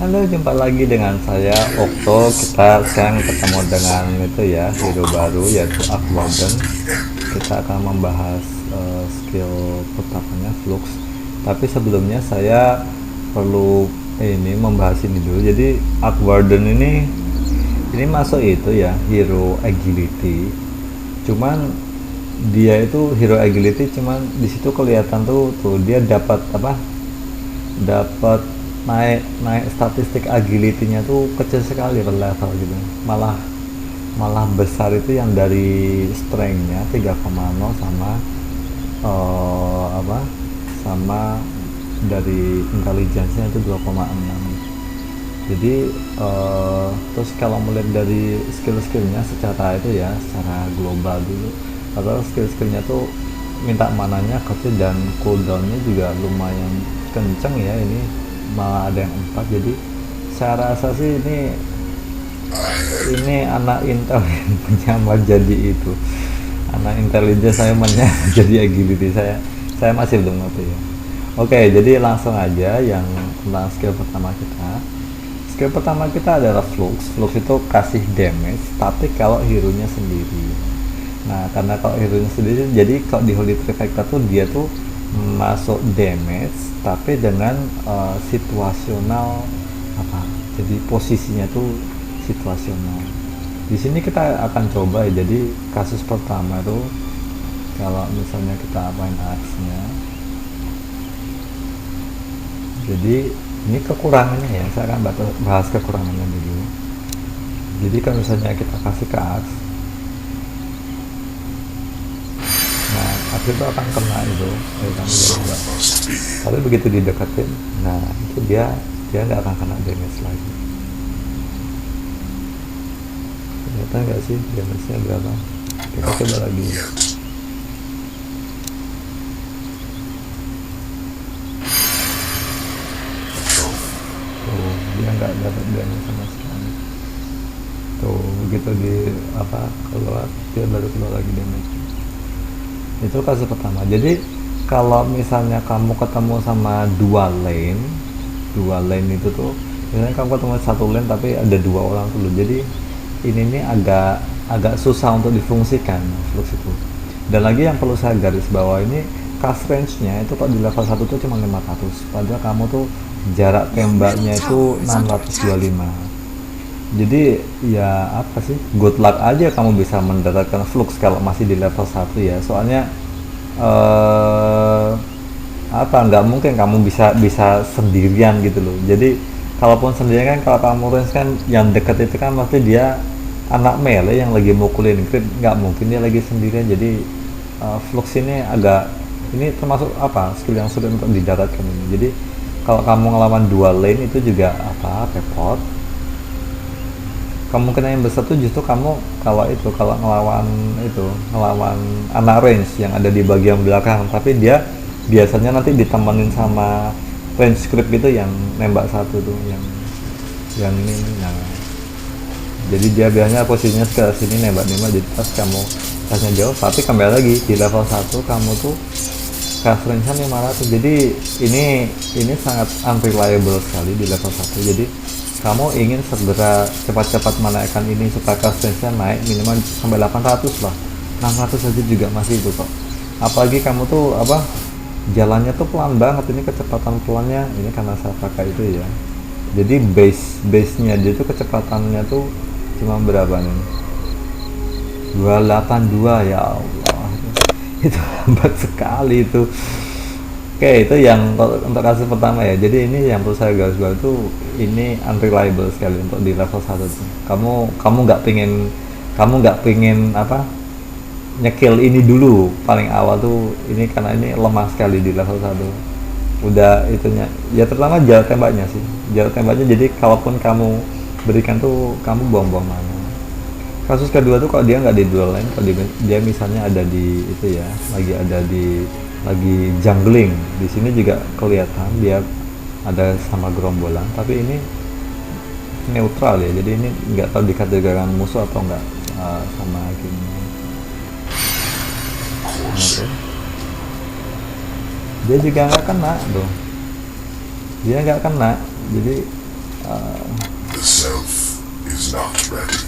Halo, jumpa lagi dengan saya Okto. Kita sekarang ketemu dengan itu ya, hero baru yaitu Aquaden. Kita akan membahas skill pertamanya Flux. Tapi sebelumnya saya perlu ini membahas ini dulu. Jadi Aquaden ini masuk itu ya, hero agility. Cuman dia itu hero agility, cuman di situ kelihatan tuh dia dapat apa? Dapat naik naik statistik agility-nya tuh kecil sekali per level gitu, malah malah besar itu yang dari strength-nya 3,0 sama apa sama dari intelligence-nya itu 2,6. Jadi terus kalau melihat dari skill-skillnya secara itu ya, secara global dulu, atau skill-skillnya tuh minta mananya kecil dan cooldownnya juga lumayan kenceng ya, ini malah ada yang 4. Jadi saya rasa sih ini anak intel yang menyamar jadi itu, anak intelijen saya menyamar jadi agility. Saya masih belum ngerti ya. Oke, jadi langsung aja yang tentang skill pertama kita. Skill pertama kita adalah Flux. Flux itu kasih damage tapi kalau hero nya sendiri. Nah, karena kalau hero nya sendiri, jadi kalau di Holy Trifecta tuh dia tuh masuk damage tapi dengan situasional apa, jadi posisinya tuh situasional. Di sini kita akan coba ya. Jadi kasus pertama tuh kalau misalnya kita apain aksnya, jadi ini kekurangannya ya, saya akan bahas kekurangannya dulu. Jadi kalau misalnya kita kasih ke aks, itu akan kena itu kamu coba. Tapi begitu dideketin, nah itu dia nggak akan kena damage lagi. Ternyata nggak sih damage-nya berapa? Kita coba lagi. Tuh, dia nggak dapat damage sama sekali. Tuh, begitu di apa keluar, dia baru keluar lagi damage. Itu kasus pertama. Jadi kalau misalnya kamu ketemu sama dua lane itu tuh, misalnya kamu ketemu satu lane tapi ada dua orang dulu, jadi ini nih agak susah untuk difungsikan Flux itu. Dan lagi yang perlu saya garis bawah, ini cast range nya itu kalau di level 1 tuh cuma 500, padahal kamu tuh jarak tembaknya itu 625. Jadi ya apa sih, good luck aja kamu bisa mendapatkan Flux kalau masih di level 1 ya. Soalnya apa, nggak mungkin kamu bisa sendirian gitu loh. Jadi kalaupun sendirian kan, kalau kamu range kan yang deket itu kan pasti dia anak melee yang lagi mukulin crit, nggak mungkin dia lagi sendirian. Jadi Flux ini ini termasuk apa, skill yang sulit untuk didaratkan ini. Jadi kalau kamu ngelawan dua lane itu juga apa, repot. Kemungkinan yang besar tuh justru kamu kalau ngelawan anak range yang ada di bagian belakang, tapi dia biasanya nanti ditemenin sama range script gitu yang nembak satu tuh, yang ini. Nah, jadi dia biasanya posisinya ke sini nembak, jadi pas kamu kasnya jauh, tapi kembali lagi di level 1 kamu tuh cast range-nya 500. Jadi ini sangat unreliable sekali di level 1. Jadi kamu ingin segera cepat-cepat menaikkan ini supaya cast range-nya naik minimal sampai 800 lah. 600 saja juga masih itu kok. Apalagi kamu tuh apa, jalannya tuh pelan banget, ini kecepatan pelannya ini karena saya pakai itu ya. Jadi base-nya dia tuh kecepatannya tuh cuma berapa nih? 282, ya Allah. Itu lambat sekali itu. Oke, itu yang untuk kasus pertama ya. Jadi ini yang perlu saya garis bawah itu, ini unreliable sekali untuk di level 1 tuh. Kamu nggak pingin apa, nyekill ini dulu paling awal tuh, ini karena ini lemah sekali di level 1. Udah itunya ya, terutama jarak tembaknya sih. Jarak tembaknya, jadi kalaupun kamu berikan tuh kamu buang-buang mana. Kasus kedua tuh kalau dia nggak di dual lane, kalau dia misalnya ada di itu ya, lagi jungling, di sini juga kelihatan dia ada sama gerombolan, tapi ini neutral ya. Jadi ini nggak tahu dikategorikan musuh atau enggak sama gini. Oke. Dia juga nggak kena tuh, dia nggak kena. Jadi The self is not ready.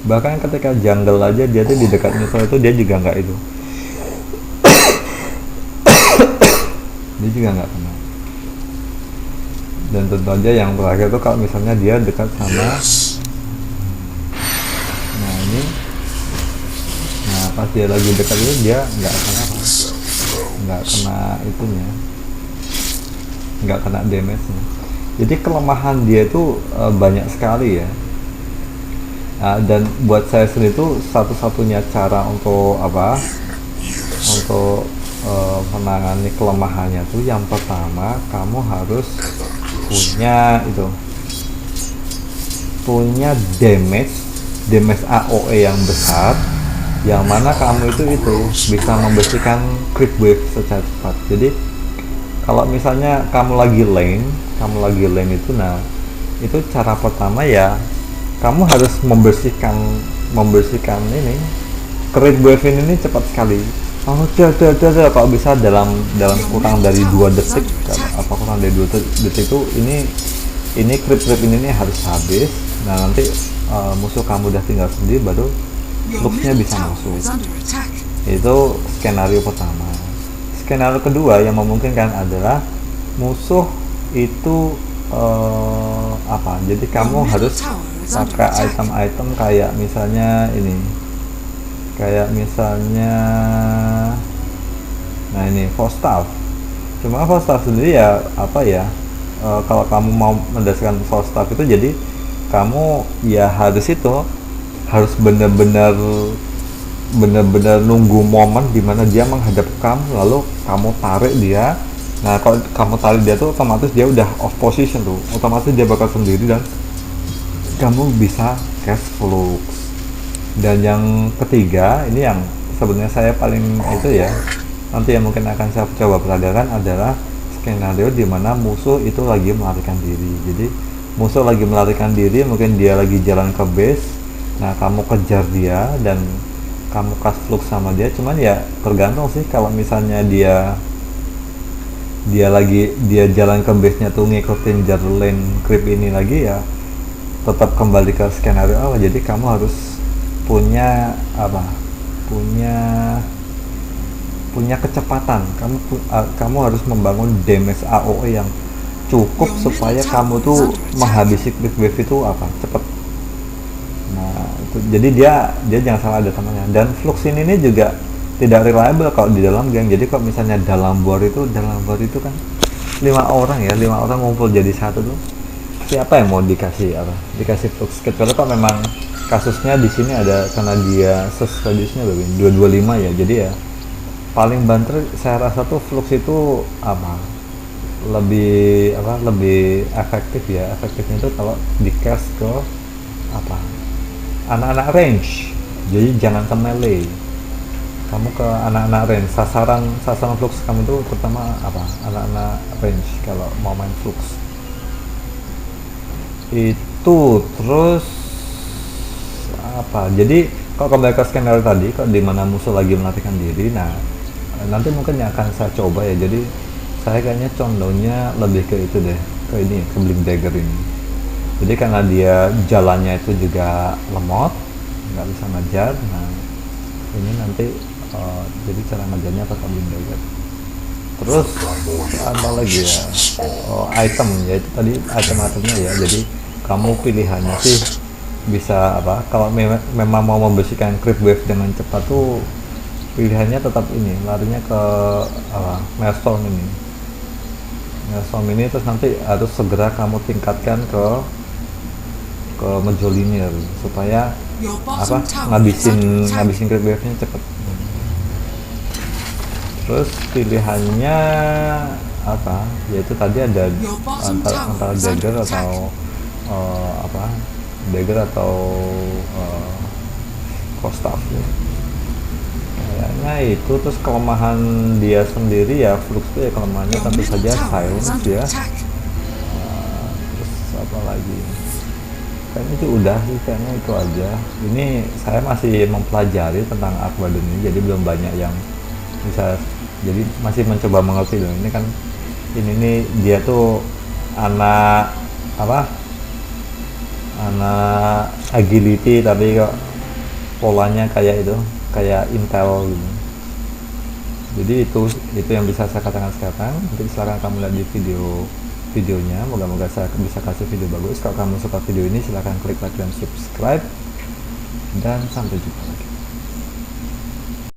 Bahkan ketika jungle aja dia tuh di dekat musuh itu dia juga nggak itu, dia juga nggak kena. Dan tentu aja yang terakhir tuh kalau misalnya dia dekat sama, Yes. nah ini, nah pas dia lagi dekat itu dia nggak kena apa, The self nggak grows. kena itunya, nggak kena damage-nya. Jadi kelemahan dia itu banyak sekali ya. Nah, dan buat saya sendiri itu satu-satunya cara untuk apa? Untuk menangani kelemahannya tuh yang pertama kamu harus punya itu, punya damage AOE yang besar, yang mana kamu itu bisa membersihkan creep wave secara cepat. Jadi kalau misalnya kamu lagi lane itu, nah itu cara pertama ya kamu harus membersihkan ini creep wave ini cepat sekali. Oh, kalau bisa dalam kurang dari 2 detik, apa kurang dari 2 detik itu ini creep ini harus habis. Nah nanti musuh kamu udah tinggal sendiri, baru luxnya bisa masuk. Itu skenario pertama. Skenario kedua yang memungkinkan adalah musuh itu apa? Jadi kamu harus pakai item-item kayak misalnya ini, kayak misalnya, nah ini force staff. Cuma force staff sendiri ya apa ya? Kalau kamu mau mendasarkan force staff itu, jadi kamu ya harus benar-benar nunggu momen dimana dia menghadap kamu, lalu kamu tarik dia. Nah kalau kamu tarik dia tuh otomatis dia udah off position tuh, otomatis dia bakal sendiri dan kamu bisa cast flux. Dan yang ketiga ini yang sebenarnya saya paling itu ya, nanti yang mungkin akan saya coba peragakan adalah skenario dimana musuh itu lagi melarikan diri. Jadi musuh lagi melarikan diri, mungkin dia lagi jalan ke base, nah kamu kejar dia dan kamu cast flux sama dia. Cuman ya tergantung sih, kalau misalnya dia jalan ke base nya tuh ngikutin jalur lane creep ini lagi, ya tetap kembali ke skenario awal. Jadi kamu harus punya apa, punya kecepatan. Kamu harus membangun damage AOE yang cukup supaya kamu tuh menghabisi creep wave itu apa cepet. Nah itu, jadi dia jangan salah ada temannya. Dan flux ini juga tidak reliable kalau di dalam geng. Jadi kalau misalnya dalam war itu kan 5 orang ngumpul jadi satu tuh, siapa yang mau dikasih flux? Kecuali kalau memang kasusnya di sini ada karena dia suspensinya 225 ya. Jadi ya paling banter saya rasa tuh flux itu lebih efektif ya. Efektifnya itu kalau di cast ke anak-anak range. Jadi jangan ke melee, kamu ke anak-anak range. Sasaran flux kamu itu pertama anak-anak range kalau mau main flux itu. Terus jadi kalau kembali ke skenario tadi, kalau di mana musuh lagi melarikan diri, nah nanti mungkin yang akan saya coba ya. Jadi saya kayaknya condongnya lebih ke itu deh, ke Blink Dagger ini. Jadi karena dia jalannya itu juga lemot, nggak bisa ngejar. Nah ini nanti jadi cara ngejarnya pakai Blink Dagger. Terus apa lagi ya, item ya, itu tadi item-itemnya ya. Jadi kamu pilihannya sih bisa kalau memang mau membersihkan creep wave dengan cepat tuh pilihannya tetap ini, larinya ke Maelstrom ini. Terus nanti harus segera kamu tingkatkan ke Majolinir supaya ngabisin creep wave nya cepet. Terus pilihannya yaitu tadi ada antara dagger atau dagger atau staff ya. Kayaknya itu. Terus kelemahan dia sendiri ya, flux itu ya kelemahannya tentu saja silence ya. Terus apa lagi, kayaknya itu udah sih, kayaknya itu aja. Ini saya masih mempelajari tentang Aquadon ini, jadi belum banyak yang bisa, jadi masih mencoba mengerti loh. Ini kan ini dia tuh anak anak agility tapi kok polanya kayak itu, kayak Intel gitu. Jadi itu yang bisa saya katakan sekarang. Nanti silahkan kamu lihat di videonya, moga-moga saya bisa kasih video bagus. Kalau kamu suka video ini silahkan klik like dan subscribe, dan sampai jumpa lagi.